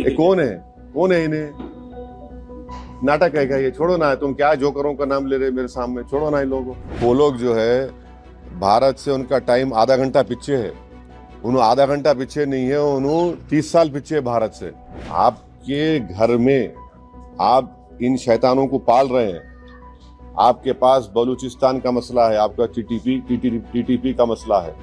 ये कौन है इन्हें? नाटक है क्या ये? छोड़ो ना, तुम क्या जोकरों का नाम ले रहे मेरे सामने, छोड़ो ना इन लोगों को। वो लोग जो है भारत से उनका टाइम आधा घंटा पीछे है, उन्होंने आधा घंटा पीछे नहीं है, उन्होंने 30 साल पीछे है भारत से। आपके घर में आप इन शैतानों को पाल रहे हैं। आपके पास बलूचिस्तान का मसला है, आपका टीटीपी का मसला है,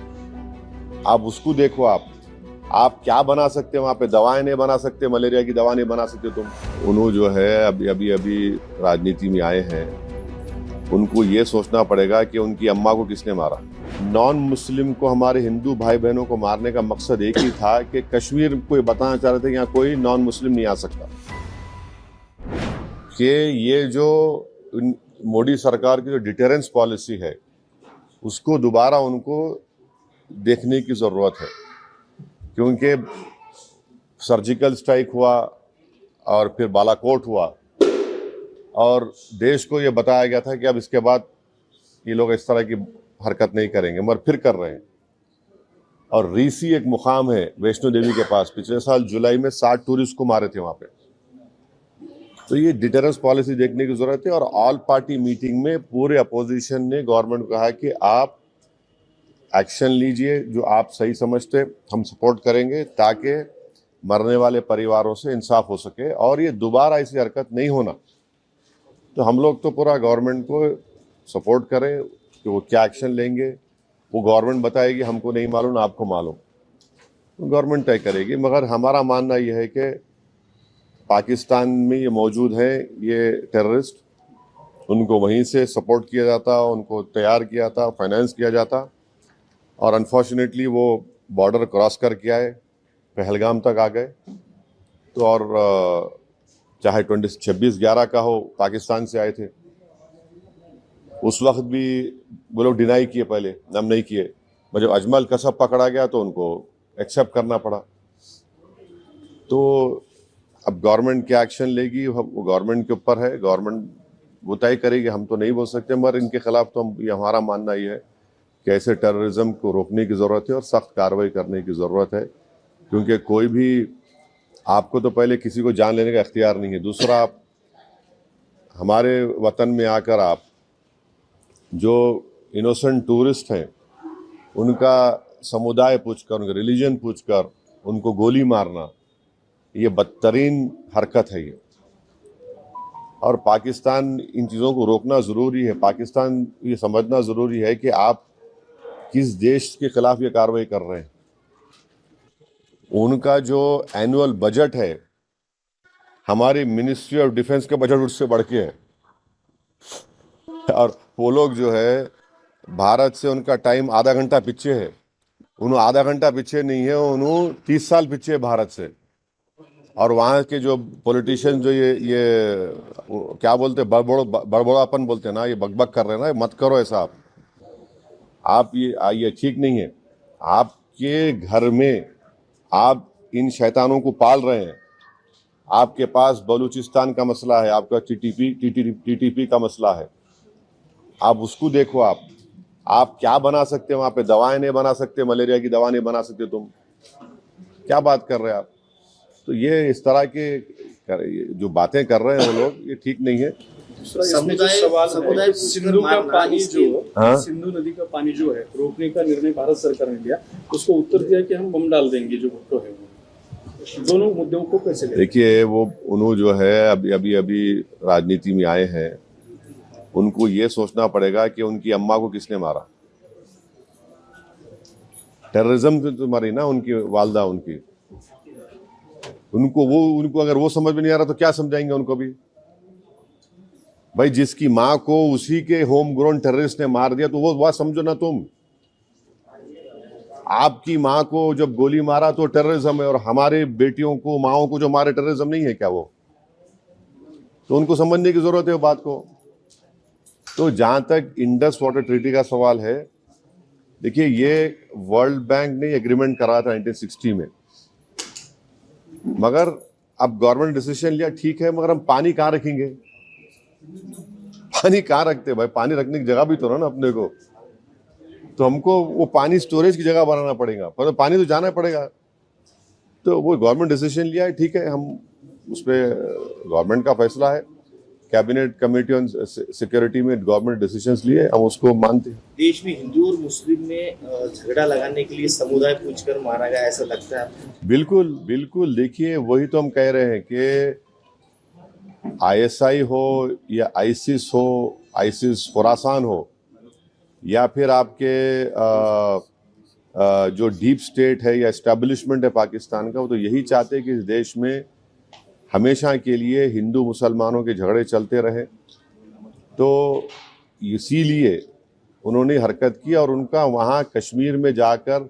आप उसको देखो। आप क्या बना सकते हैं वहां पे? दवाएं नहीं बना सकते, मलेरिया की दवा नहीं बना सकते तुम। उन्होंने जो है अभी राजनीति में आए हैं, उनको ये सोचना पड़ेगा कि उनकी अम्मा को किसने मारा। नॉन मुस्लिम को, हमारे हिंदू भाई बहनों को मारने का मकसद एक ही था कि कश्मीर को ये बताना चाह रहे थे कि यहाँ कोई नॉन मुस्लिम नहीं आ सकता। कि ये जो मोदी सरकार की जो डिटेरेंस पॉलिसी है, उसको दोबारा उनको देखने की जरूरत है। क्योंकि सर्जिकल स्ट्राइक हुआ और फिर बालाकोट हुआ और देश को ये बताया गया था कि अब इसके बाद ये लोग इस तरह की हरकत नहीं करेंगे, मगर फिर कर रहे हैं। और रीसी एक मुकाम है वैष्णो देवी के पास, पिछले साल जुलाई में 60 टूरिस्ट को मारे थे वहां पे। तो ये डिटेरेंस पॉलिसी देखने की जरूरत है। और ऑल पार्टी मीटिंग में पूरे अपोजिशन ने गवर्नमेंट को कहा कि आप एक्शन लीजिए, जो आप सही समझते हम सपोर्ट करेंगे, ताकि मरने वाले परिवारों से इंसाफ हो सके और ये दोबारा ऐसी हरकत नहीं होना। तो हम लोग तो पूरा गवर्नमेंट को सपोर्ट करें कि वो क्या एक्शन लेंगे, वो गवर्नमेंट बताएगी, हमको नहीं मालूम, आपको मालूम, तो गवर्नमेंट तय करेगी। मगर हमारा मानना यह है कि पाकिस्तान में ये मौजूद हैं, ये टेररिस्ट, उनको वहीं से सपोर्ट किया जाता, उनको तैयार किया था, फाइनेंस किया जाता, और अनफॉर्चुनेटली वो बॉर्डर क्रॉस करके आए, पहलगाम तक आ गए। तो और चाहे 26/11 का हो, पाकिस्तान से आए थे, उस वक्त भी वो लोग डिनाई किए, पहले हम नहीं किए। जब अजमल कसब पकड़ा गया तो उनको एक्सेप्ट करना पड़ा। तो अब गवर्नमेंट क्या एक्शन लेगी वो गवर्नमेंट के ऊपर है, गवर्नमेंट वो तय करेगी, हम तो नहीं बोल सकते। मगर इनके खिलाफ तो ये हमारा मानना ये है कि ऐसे टेररिज्म को रोकने की ज़रूरत है और सख्त कार्रवाई करने की ज़रूरत है। क्योंकि कोई भी, आपको तो पहले किसी को जान लेने का इख्तियार नहीं है, दूसरा आप हमारे वतन में आकर आप जो इनोसेंट टूरिस्ट हैं उनका समुदाय पूछकर, उनका रिलीजन पूछकर उनको गोली मारना, ये बदतरीन हरकत है ये। और पाकिस्तान इन चीज़ों को रोकना ज़रूरी है। पाकिस्तान ये समझना ज़रूरी है कि आप किस देश के खिलाफ ये कार्रवाई कर रहे हैं। उनका जो एनुअल बजट है, हमारी मिनिस्ट्री ऑफ डिफेंस का बजट उससे बढ़ के है। और वो लोग जो है भारत से उनका टाइम आधा घंटा पीछे है, उन्होंने आधा घंटा पीछे नहीं है, उन्होंने 30 साल पीछे है भारत से। और वहाँ के जो पॉलिटिशियन जो ये क्या बोलते हैं, बड़बड़ापन बोलते हैं ना, ये बकबक कर रहे हैं ना, मत करो ऐसा। आप ये ठीक नहीं है। आपके घर में आप इन शैतानों को पाल रहे हैं। आपके पास बलूचिस्तान का मसला है, आपका टीटीपी का मसला है, आप उसको देखो। आप क्या बना सकते हैं वहां पे? दवाएं नहीं बना सकते, मलेरिया की दवा नहीं बना सकते तुम, क्या बात कर रहे हैं आप? तो ये इस तरह के जो बातें कर रहे हैं वो लोग, ये ठीक नहीं है। समुदाय सिंधु का पानी जो, हाँ? सिंधु नदी का पानी जो है रोकने का निर्णय भारत सरकार ने लिया, उसको उत्तर दिया कि हम बम डाल देंगे जो भुट्टो है। दोनों मुद्दों को कैसे देखिए, वो उन्होंने जो है अभी राजनीति में आए हैं, उनको ये सोचना पड़ेगा कि उनकी अम्मा को किसने मारा। टेररिज्म तो मारी ना उनकी वालदा, उनको अगर वो समझ में नहीं आ रहा तो क्या समझाएंगे उनको भी? भाई, जिसकी माँ को उसी के होम ग्रोन टेररिस्ट ने मार दिया तो वो बात समझो ना तुम। आपकी माँ को जब गोली मारा तो टेररिज्म है, और हमारे बेटियों को, माओं को जो मारे, टेररिज्म नहीं है क्या वो? तो उनको समझने की जरूरत है वो बात को। तो जहां तक इंडस वाटर ट्रीटी का सवाल है, देखिए, ये वर्ल्ड बैंक ने एग्रीमेंट करा था 1960 में, मगर अब गवर्नमेंट डिसीजन लिया, ठीक है, मगर हम पानी कहाँ रखेंगे? पानी कहाँ रखते भाई? पानी रखने की जगह भी तो ना अपने को। तो हमको वो पानी स्टोरेज की जगह बनाना पड़ेगा, पर पानी तो जाना पड़ेगा। तो वो गवर्नमेंट डिसीजन लिया है, ठीक है, हम उस पर गवर्नमेंट का फैसला है, कैबिनेट कमेटी ऑन सिक्योरिटी में गवर्नमेंट डिसीजंस लिए, हम उसको मानते हैं। देश में हिंदू और मुस्लिम में झगड़ा लगाने के लिए समुदाय पूछकर मारा गया, ऐसा लगता है आपको? बिल्कुल बिल्कुल, देखिए वही तो हम कह रहे हैं कि आईएसआई हो या आईसिस हो, आईसिस खुरासान हो, या फिर आपके जो डीप स्टेट है या एस्टेब्लिशमेंट है पाकिस्तान का, वो तो यही चाहते हैं कि इस देश में हमेशा के लिए हिंदू मुसलमानों के झगड़े चलते रहे। तो इसीलिए उन्होंने हरकत की, और उनका वहाँ कश्मीर में जाकर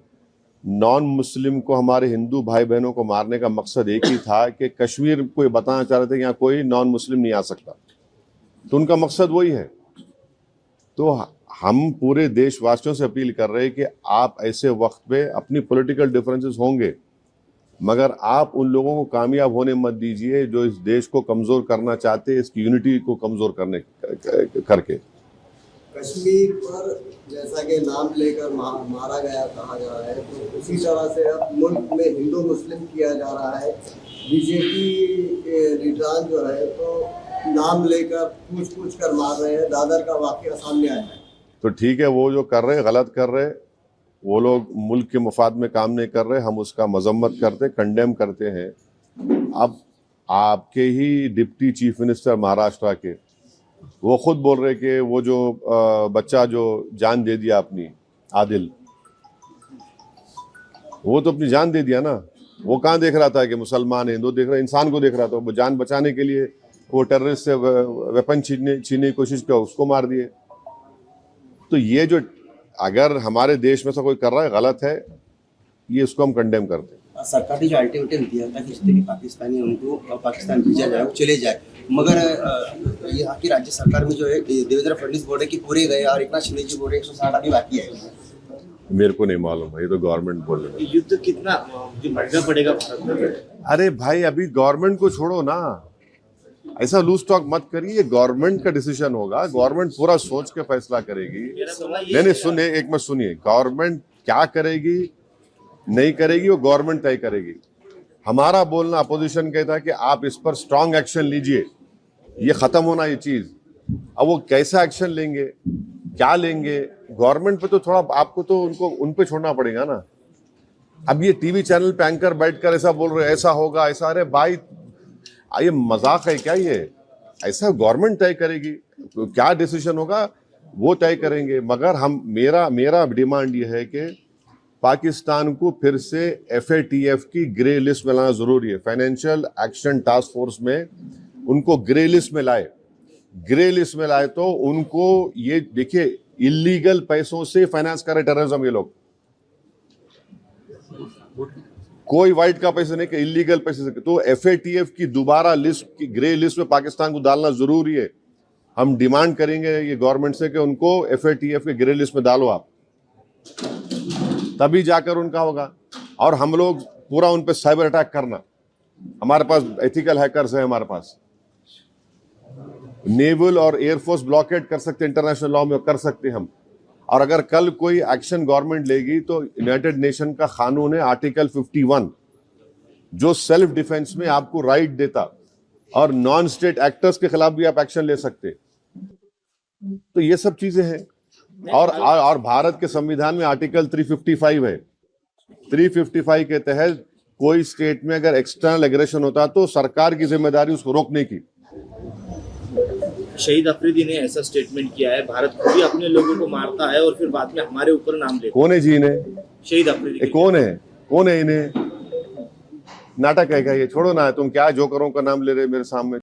नॉन मुस्लिम को, हमारे हिंदू भाई बहनों को मारने का मकसद एक ही था कि कश्मीर को ये बताना चाह रहे थे कि यहाँ कोई नॉन मुस्लिम नहीं आ सकता। तो उनका मकसद वही है। तो हम पूरे देशवासियों से अपील कर रहे हैं कि आप ऐसे वक्त पे, अपनी पॉलिटिकल डिफरेंसेस होंगे, मगर आप उन लोगों को कामयाब होने मत दीजिए जो इस देश को कमज़ोर करना चाहते हैं, इसकी यूनिटी को कमज़ोर करने करके। कश्मीर पर जैसा कि नाम लेकर मारा गया कहा जा रहा है, तो उसी तरह से अब मुल्क में हिंदू मुस्लिम किया जा रहा है। बीजेपी के लीडरान जो है तो नाम लेकर पूछ कर मार रहे हैं। दादर का वाकया सामने आया है। तो ठीक है, वो जो कर रहे, गलत कर रहे, वो लोग मुल्क के मफाद में काम नहीं कर रहे, हम उसका मजम्मत करते, कंडेम करते हैं। अब आपके ही डिप्टी चीफ मिनिस्टर महाराष्ट्र के, वो खुद बोल रहे कि वो जो बच्चा जो जान दे दिया अपनी, आदिल, वो तो अपनी जान दे दिया ना। वो कहाँ देख रहा था कि मुसलमान हिंदू देख रहा, इंसान को देख रहा था। वो जान बचाने के लिए वो टेररिस्ट से वेपन छीनने की कोशिश किया, उसको मार दिए। तो ये जो अगर हमारे देश में से कोई कर रहा है, गलत है, ये इसको हम कंडेम करते हैं। सरकार ने जो अल्टीमेटम दिया था कि जितने भी पाकिस्तानी उनको पाकिस्तान भेजा जाए, वो चले जाए, मगर यहाँ की राज्य सरकार में जो है देवेंद्र फडणवीस बोल रहे कि पूरे गए, और एकनाथ शिंदे जी बोल रहे 160 अभी बाकी है। मेरे को नहीं मालूम है, ये तो गवर्नमेंट बोल रही है। युद्ध कितना जो महंगा पड़ेगा भारत में? अरे भाई, अभी गवर्नमेंट को छोड़ो ना, ऐसा लूज टॉक मत करिए। ये गवर्नमेंट का डिसीजन होगा, गवर्नमेंट पूरा सोच के फैसला करेगी। नहीं, सुनिए, एक मिनट सुनिए, गवर्नमेंट क्या करेगी नहीं करेगी वो गवर्नमेंट तय करेगी। हमारा बोलना, अपोजिशन कहता है कि आप इस पर स्ट्रांग एक्शन लीजिए, ये खत्म होना ये चीज। अब वो कैसा एक्शन लेंगे, क्या लेंगे, गवर्नमेंट पे तो थोड़ा आपको तो उन पे छोड़ना पड़ेगा ना। अब ये टीवी चैनल पे एंकर बैठकर ऐसा बोल रहे, ऐसा होगा ऐसा, अरे भाई ये मजाक है क्या? ये ऐसा गवर्नमेंट तय करेगी, तो क्या डिसीजन होगा वो तय करेंगे। मगर हम मेरा डिमांड ये है कि पाकिस्तान को फिर से FATF की ग्रे लिस्ट में लाना जरूरी है। फाइनेंशियल एक्शन टास्क फोर्स में उनको ग्रे लिस्ट में लाए। ग्रे लिस्ट में लाए तो उनको, ये देखिए, इलीगल पैसों से फाइनेंस करे टेररिज्म ये लोग। कोई वाइट का पैसे नहीं, कि इलीगल पैसे से। तो FATF की दोबारा लिस्ट की ग्रे लिस्ट में पाकिस्तान को डालना जरूरी है। हम डिमांड करेंगे ये गवर्नमेंट से कि उनको FATF के ग्रे लिस्ट में डालो आप, तभी जाकर उनका होगा। और हम लोग पूरा उन पे साइबर अटैक करना, हमारे पास एथिकल हैकर्स है, हमारे पास नेवल और एयरफोर्स ब्लॉकेट कर सकते, इंटरनेशनल लॉ में कर सकते हम। और अगर कल कोई एक्शन गवर्नमेंट लेगी तो यूनाइटेड नेशन का कानून है आर्टिकल 51, जो सेल्फ डिफेंस में आपको राइट देता, और नॉन स्टेट एक्टर्स के खिलाफ भी आप एक्शन ले सकते। तो ये सब चीजें हैं। और भारत के संविधान में आर्टिकल 355 है। 355 के तहत कोई स्टेट में अगर एक्सटर्नल एग्रेशन होता तो सरकार की जिम्मेदारी उसको रोकने की। शहीद अफरीदी ने ऐसा स्टेटमेंट किया है, भारत खुद ही अपने लोगों को मारता है और फिर बाद में हमारे ऊपर नाम लेता है। कौन है जी इन्हें? शहीद अफरीदी कौन है इन्हें? नाटक है क्या ये? छोड़ो ना, तुम क्या जोकरों का नाम ले रहे मेरे सामने।